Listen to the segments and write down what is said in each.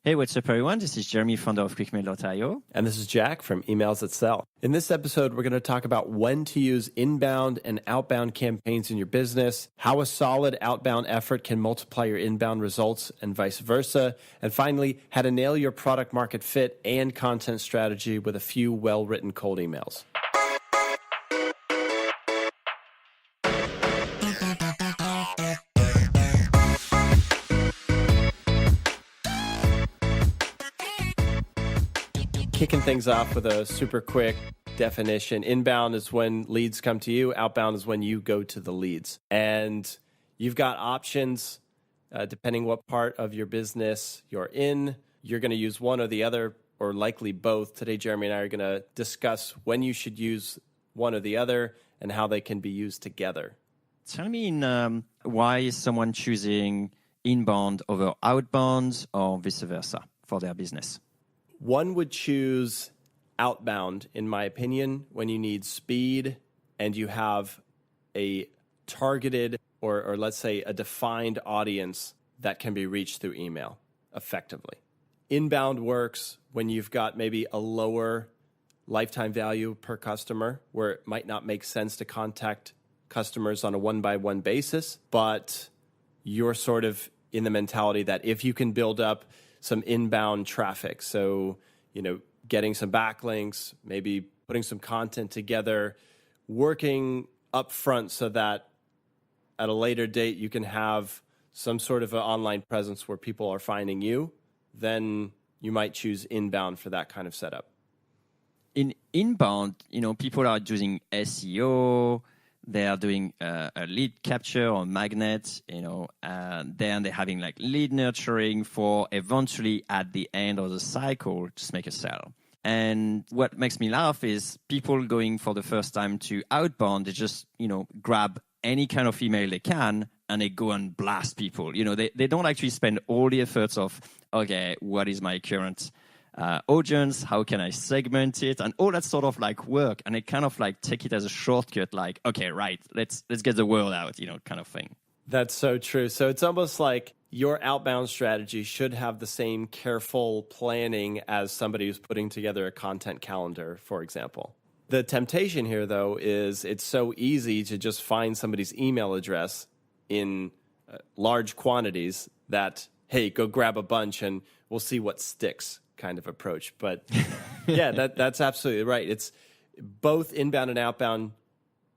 Hey, what's up, everyone? This is Jeremy, founder of QuickMail.io. And this is Jack from Emails That Sell. In this episode, we're going to talk about when to use inbound and outbound campaigns in your business, how a solid outbound effort can multiply your inbound results and vice versa, and finally, how to nail your product market fit and content strategy with a few well-written cold emails. Kicking things off with a super quick definition. Inbound is when leads come to you. Outbound is when you go to the leads. And you've got options depending what part of your business you're in. You're going to use one or the other, or likely both. Today, Jeremy and I are going to discuss when you should use one or the other and how they can be used together. Tell me why is someone choosing inbound over outbound or vice versa for their business? One would choose outbound, in my opinion, when you need speed and you have a targeted or let's say a defined audience that can be reached through email effectively. Inbound works when you've got maybe a lower lifetime value per customer, where it might not make sense to contact customers on a one-by-one basis, but you're sort of in the mentality that if you can build up some inbound traffic, so getting some backlinks, maybe putting some content together, working up front so that at a later date you can have some sort of an online presence where people are finding you, then you might choose inbound for that kind of setup. In inbound, people are using SEO. They are doing a lead capture or magnet, and then they're having like lead nurturing for eventually at the end of the cycle to make a sale. And what makes me laugh is people going for the first time to outbound, they just, grab any kind of email they can and they go and blast people. They don't actually spend all the efforts of, okay, what is my current audience, how can I segment it, and all that sort of like work, and they kind of like take it as a shortcut, like, okay, right, let's get the word out, kind of thing. That's so true. So it's almost like your outbound strategy should have the same careful planning as somebody who's putting together a content calendar, for example. The temptation here, though, is it's so easy to just find somebody's email address in large quantities that, hey, go grab a bunch and we'll see what sticks kind of approach. But yeah, that's absolutely right. It's both inbound and outbound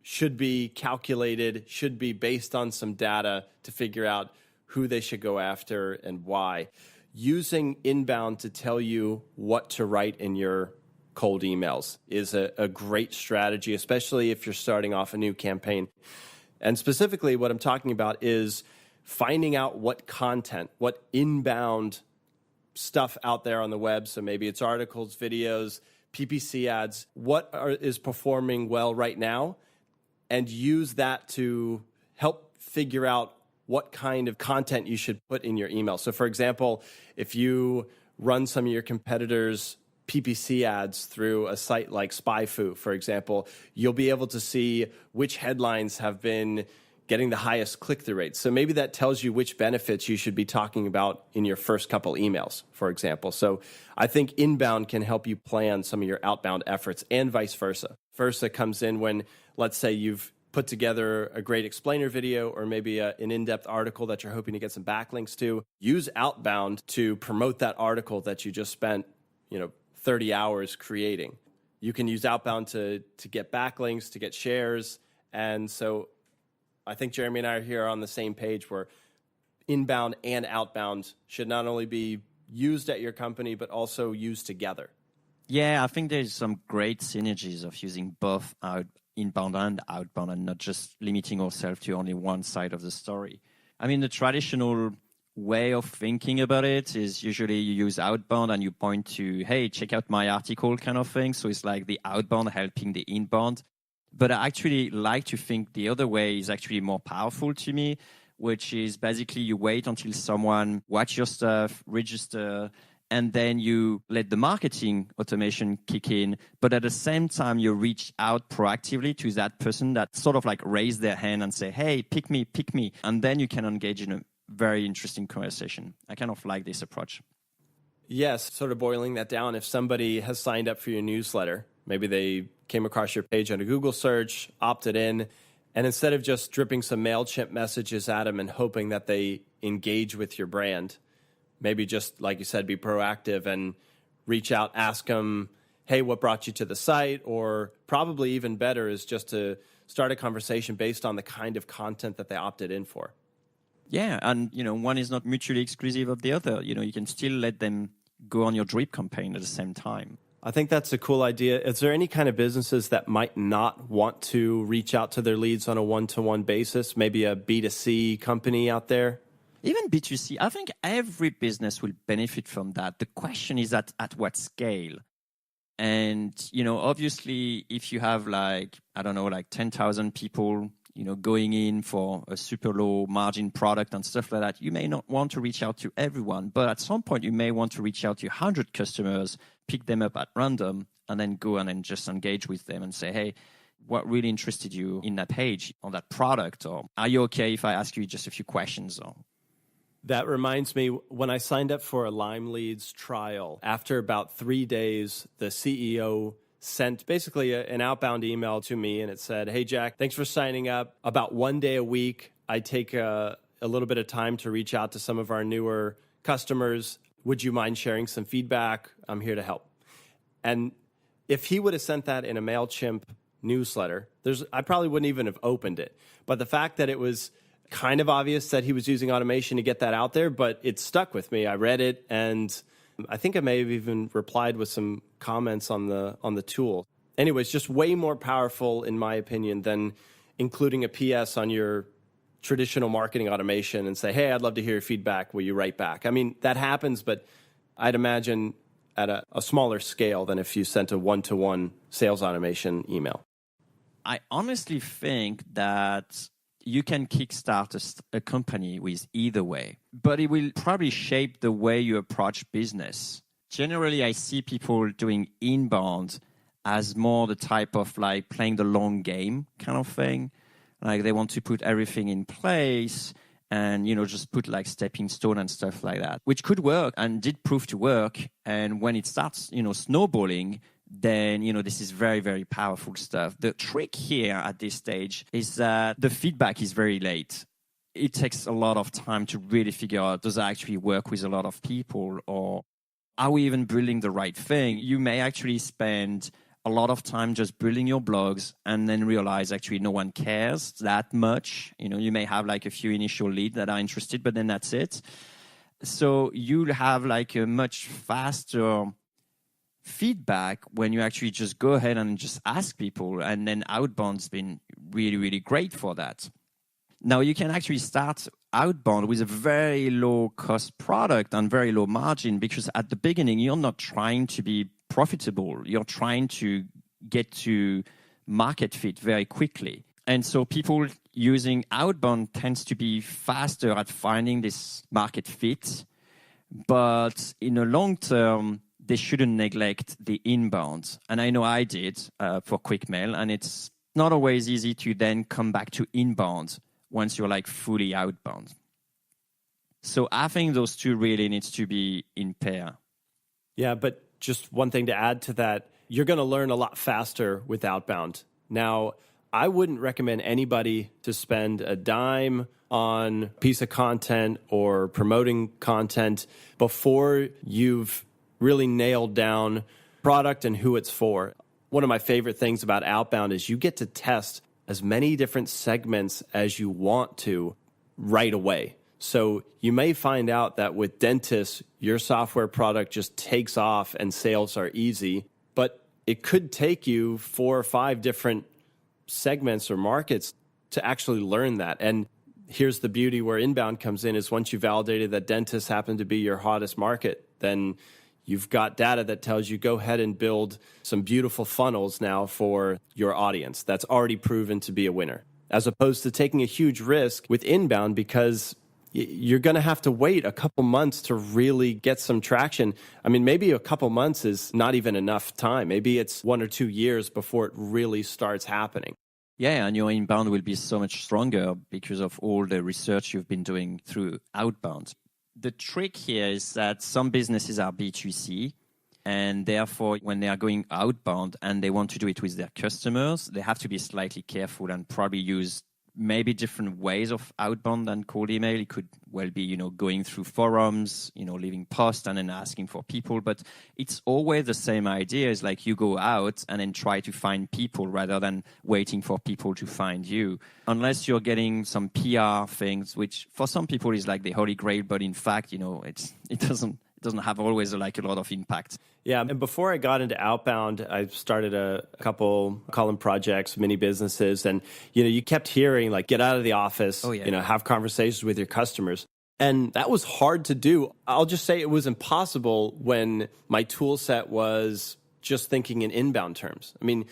should be calculated, should be based on some data to figure out who they should go after and why. Using inbound to tell you what to write in your cold emails is a great strategy, especially if you're starting off a new campaign. And specifically what I'm talking about is finding out what content, what inbound stuff out there on the web, so maybe it's articles, videos, PPC ads, is performing well right now, and use that to help figure out what kind of content you should put in your email. So for example, if you run some of your competitors' PPC ads through a site like SpyFu, for example, you'll be able to see which headlines have been getting the highest click-through rates. So maybe that tells you which benefits you should be talking about in your first couple emails, for example. So I think inbound can help you plan some of your outbound efforts and vice versa. Versa comes in when, let's say you've put together a great explainer video or maybe an in-depth article that you're hoping to get some backlinks to. Use outbound to promote that article that you just spent, 30 hours creating. You can use outbound to get backlinks, to get shares. And so I think Jeremy and I are here on the same page where inbound and outbound should not only be used at your company, but also used together. Yeah, I think there's some great synergies of using both inbound and outbound and not just limiting ourselves to only one side of the story. I mean, the traditional way of thinking about it is usually you use outbound and you point to, hey, check out my article kind of thing. So it's like the outbound helping the inbound. But I actually like to think the other way is actually more powerful to me, which is basically you wait until someone watch your stuff, register, and then you let the marketing automation kick in. But at the same time, you reach out proactively to that person that sort of like raise their hand and say, hey, pick me. And then you can engage in a very interesting conversation. I kind of like this approach. Yes, sort of boiling that down, if somebody has signed up for your newsletter, maybe they came across your page on a Google search, opted in, and instead of just dripping some MailChimp messages at them and hoping that they engage with your brand, maybe just, like you said, be proactive and reach out, ask them, hey, what brought you to the site? Or probably even better is just to start a conversation based on the kind of content that they opted in for. Yeah, and one is not mutually exclusive of the other. You can still let them go on your drip campaign at the same time. I think that's a cool idea. Is there any kind of businesses that might not want to reach out to their leads on a one-to-one basis? Maybe a B2C company out there? Even B2C, I think every business will benefit from that. The question is at what scale? And, obviously, if you have 10,000 people, going in for a super low margin product and stuff like that, you may not want to reach out to everyone. But at some point, you may want to reach out to 100 customers, pick them up at random, and then go and just engage with them and say, hey, what really interested you in that page, on that product? Or are you okay if I ask you just a few questions? Or that reminds me, when I signed up for a Lyme Leads trial, after about 3 days, the CEO sent basically an outbound email to me, and it said, hey, Jack, thanks for signing up. About 1 day a week, I take a little bit of time to reach out to some of our newer customers. Would you mind sharing some feedback? I'm here to help. And if he would have sent that in a MailChimp newsletter, I probably wouldn't even have opened it. But the fact that it was kind of obvious that he was using automation to get that out there, but it stuck with me. I read it, and I think I may have even replied with some comments on the tool. Anyways, just way more powerful, in my opinion, than including a PS on your traditional marketing automation and say, hey, I'd love to hear your feedback. Will you write back? I mean, that happens, but I'd imagine at a smaller scale than if you sent a one-to-one sales automation email. I honestly think that you can kickstart a company with either way, but it will probably shape the way you approach business. Generally, I see people doing inbound as more the type of playing the long game kind of thing. Like they want to put everything in place and, just put stepping stone and stuff like that, which could work and did prove to work. And when it starts, snowballing, then, this is very, very powerful stuff. The trick here at this stage is that the feedback is very late. It takes a lot of time to really figure out, does it actually work with a lot of people, or are we even building the right thing? You may actually spend a lot of time just building your blogs and then realize actually no one cares that much. You may have a few initial leads that are interested, but then that's it. So you'll have a much faster feedback when you actually just go ahead and just ask people, and then Outbound's been really, really great for that. Now you can actually start Outbound with a very low cost product and very low margin, because at the beginning you're not trying to be profitable, you're trying to get to market fit very quickly. And so people using Outbound tends to be faster at finding this market fit, but in the long term they shouldn't neglect the inbound. And I know I did for QuickMail, and it's not always easy to then come back to inbound once you're fully outbound. So I think those two really needs to be in pair. Yeah, but just one thing to add to that, you're going to learn a lot faster with outbound. Now, I wouldn't recommend anybody to spend a dime on a piece of content or promoting content before you've really nailed down product and who it's for. One of my favorite things about Outbound is you get to test as many different segments as you want to right away. So you may find out that with dentists, your software product just takes off and sales are easy, but it could take you 4 or 5 different segments or markets to actually learn that. And here's the beauty where inbound comes in, is once you validated that dentists happen to be your hottest market, then you've got data that tells you go ahead and build some beautiful funnels now for your audience. That's already proven to be a winner, as opposed to taking a huge risk with inbound, because you're going to have to wait a couple months to really get some traction. I mean, maybe a couple months is not even enough time. Maybe it's 1 or 2 years before it really starts happening. Yeah, and your inbound will be so much stronger because of all the research you've been doing through outbound. The trick here is that some businesses are B2C, and therefore, when they are going outbound and they want to do it with their customers, they have to be slightly careful and probably use maybe different ways of outbound than cold email. It could well be, going through forums, leaving posts and then asking for people. But it's always the same idea. It's like you go out and then try to find people rather than waiting for people to find you. Unless you're getting some PR things, which for some people is like the holy grail, but in fact, it doesn't have always like a lot of impact. Yeah, and before I got into Outbound, I started a couple column projects, mini businesses, and you kept hearing like get out of the office, have conversations with your customers. And that was hard to do. I'll just say it was impossible when my tool set was just thinking in inbound terms. I mean,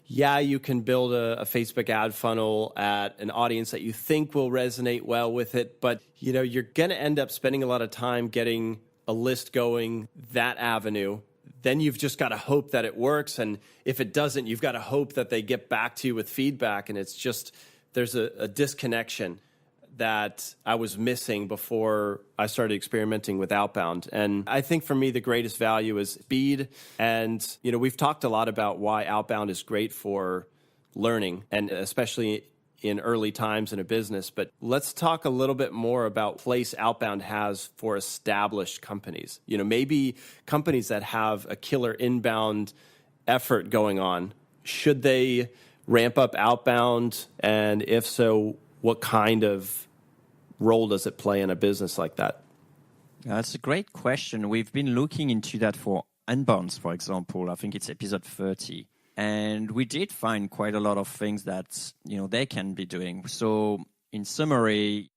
yeah, you can build a Facebook ad funnel at an audience that you think will resonate well with it, but you're going to end up spending a lot of time getting a list going that avenue. Then you've just got to hope that it works. And if it doesn't, you've got to hope that they get back to you with feedback. And it's just, there's a disconnection that I was missing before I started experimenting with Outbound. And I think for me, the greatest value is speed. And, we've talked a lot about why Outbound is great for learning, and especially in early times in a business. But let's talk a little bit more about place Outbound has for established companies. Maybe companies that have a killer inbound effort going on. Should they ramp up Outbound? And if so, what kind of role does it play in a business like that? That's a great question. We've been looking into that for Unbounds, for example. I think it's episode 30. And we did find quite a lot of things that, they can be doing. So in summary,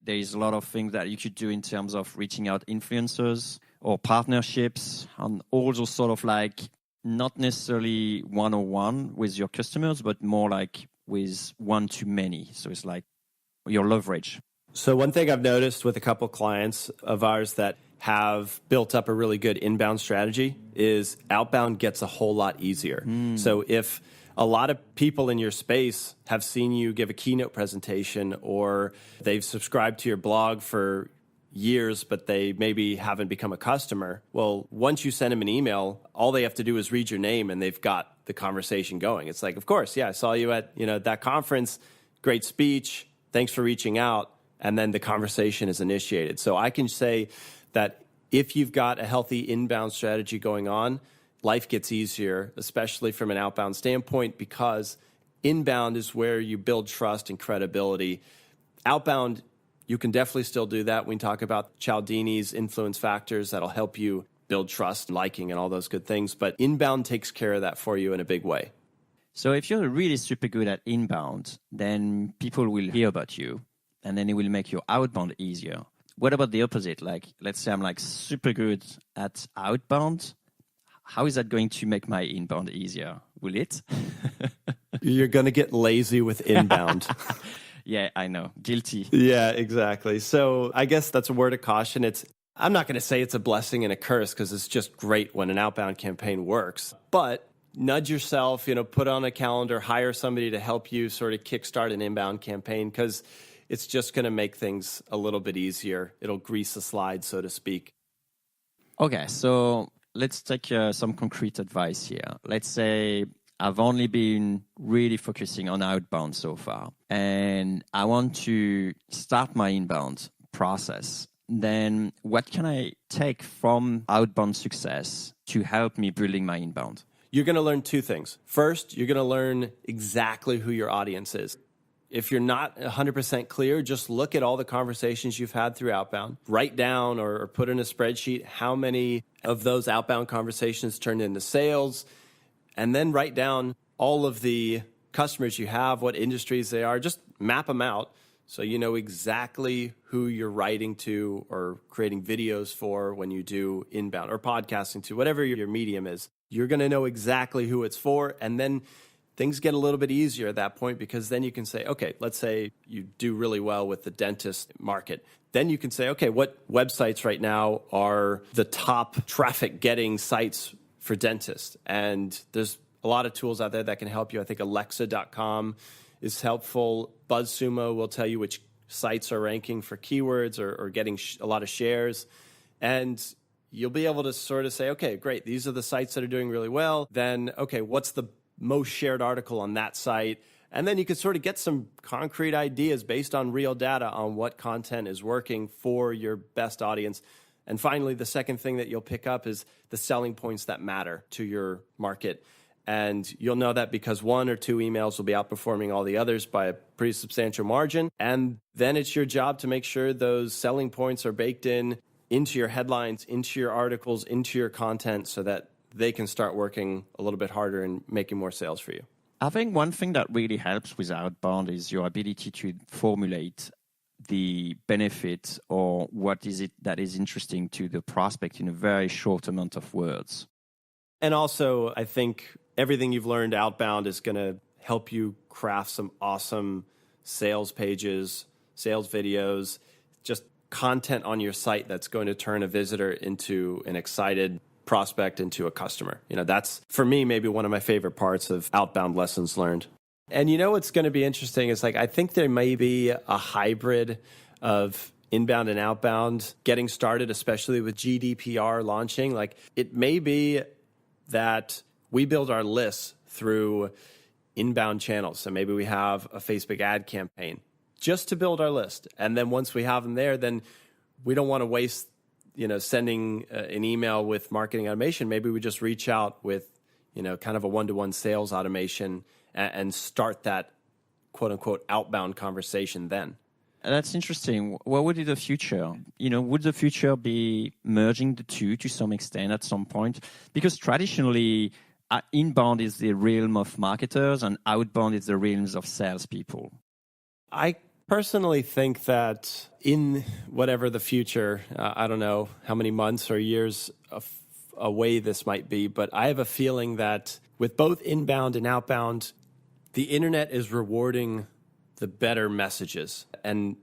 there is a lot of things that you could do in terms of reaching out influencers or partnerships, and also sort of like not necessarily one-on-one with your customers, but more like with one-to-many. So it's like your leverage. So one thing I've noticed with a couple clients of ours that have built up a really good inbound strategy is Outbound gets a whole lot easier. So if a lot of people in your space have seen you give a keynote presentation, or they've subscribed to your blog for years, but they maybe haven't become a customer, well, once you send them an email, all they have to do is read your name and they've got the conversation going. It's like, of course, yeah, I saw you at that conference, great speech, thanks for reaching out, and then the conversation is initiated. So I can say that if you've got a healthy inbound strategy going on, life gets easier, especially from an outbound standpoint, because inbound is where you build trust and credibility. Outbound, you can definitely still do that. We can talk about Cialdini's influence factors that'll help you build trust, liking, and all those good things. But inbound takes care of that for you in a big way. So if you're really super good at inbound, then people will hear about you, and then it will make your outbound easier. What about the opposite? Like, let's say I'm like super good at outbound. How is that going to make my inbound easier? Will it? You're going to get lazy with inbound. Yeah, I know. Guilty. Yeah, exactly. So I guess that's a word of caution. I'm not going to say it's a blessing and a curse, because it's just great when an outbound campaign works. But nudge yourself, put on a calendar, hire somebody to help you sort of kickstart an inbound campaign, because it's just going to make things a little bit easier. It'll grease the slide, so to speak. Okay, so let's take some concrete advice here. Let's say I've only been really focusing on outbound so far, and I want to start my inbound process. Then what can I take from outbound success to help me building my inbound? You're going to learn two things. First, you're going to learn exactly who your audience is. If you're not 100% clear, just look at all the conversations you've had through Outbound. Write down or put in a spreadsheet how many of those outbound conversations turned into sales, and then write down all of the customers you have, what industries they are. Just map them out so you know exactly who you're writing to or creating videos for when you do inbound, or podcasting to, whatever your medium is. You're going to know exactly who it's for, and then things get a little bit easier at that point, because then you can say, okay, let's say you do really well with the dentist market. Then you can say, okay, what websites right now are the top traffic getting sites for dentists? And there's a lot of tools out there that can help you. I think Alexa.com is helpful. BuzzSumo will tell you which sites are ranking for keywords or getting a lot of shares. And you'll be able to sort of say, okay, great, these are the sites that are doing really well. Then, okay, what's the most shared article on that site? And then you could sort of get some concrete ideas based on real data on what content is working for your best audience. And finally, the second thing that you'll pick up is the selling points that matter to your market. And you'll know that because 1 or 2 emails will be outperforming all the others by a pretty substantial margin. And then it's your job to make sure those selling points are baked into your headlines, into your articles, into your content so that they can start working a little bit harder and making more sales for you. I think one thing that really helps with Outbound is your ability to formulate the benefit or what is it that is interesting to the prospect in a very short amount of words. And also, I think everything you've learned outbound is going to help you craft some awesome sales pages, sales videos, just content on your site that's going to turn a visitor into an excited prospect, into a customer. That's, for me, maybe one of my favorite parts of outbound lessons learned. And what's going to be interesting is I think there may be a hybrid of inbound and outbound getting started, especially with GDPR launching. It may be that we build our lists through inbound channels. So maybe we have a Facebook ad campaign just to build our list. And then once we have them there, then we don't want to waste, sending an email with marketing automation. Maybe we just reach out with, kind of a one-to-one sales automation and start that quote unquote outbound conversation then. That's interesting. What would be the future? Would the future be merging the two to some extent at some point? Because traditionally, inbound is the realm of marketers and outbound is the realms of salespeople. I personally think that in whatever the future, I don't know how many months or years away this might be, but I have a feeling that with both inbound and outbound, the internet is rewarding the better messages. And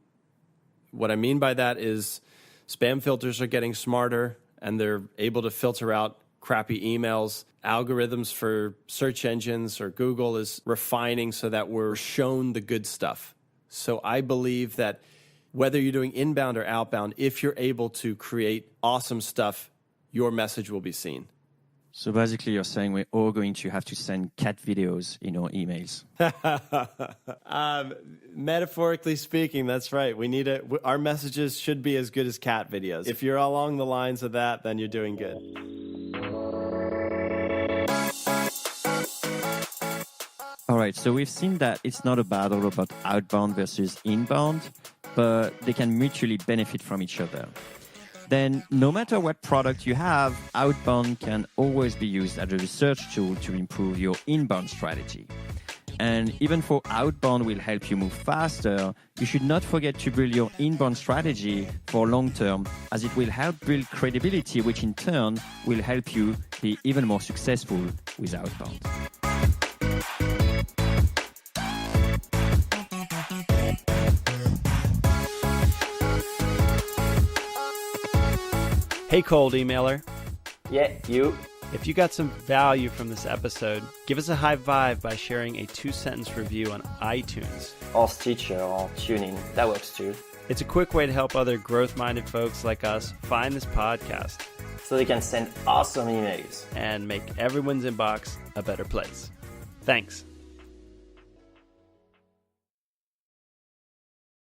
what I mean by that is spam filters are getting smarter and they're able to filter out crappy emails. Algorithms for search engines or Google is refining so that we're shown the good stuff. So I believe that whether you're doing inbound or outbound, if you're able to create awesome stuff, your message will be seen. So basically you're saying we're all going to have to send cat videos in our emails. Metaphorically speaking, that's right. Our messages should be as good as cat videos. If you're along the lines of that, then you're doing good. All right, so we've seen that it's not a battle about outbound versus inbound, but they can mutually benefit from each other. Then no matter what product you have, outbound can always be used as a research tool to improve your inbound strategy. And even though outbound will help you move faster, you should not forget to build your inbound strategy for long term, as it will help build credibility, which in turn will help you be even more successful with outbound. Hey, cold emailer. Yeah, you. If you got some value from this episode, give us a high vibe by sharing a 2-sentence review on iTunes. Or Stitcher or TuneIn. That works too. It's a quick way to help other growth-minded folks like us find this podcast. So they can send awesome emails. And make everyone's inbox a better place. Thanks.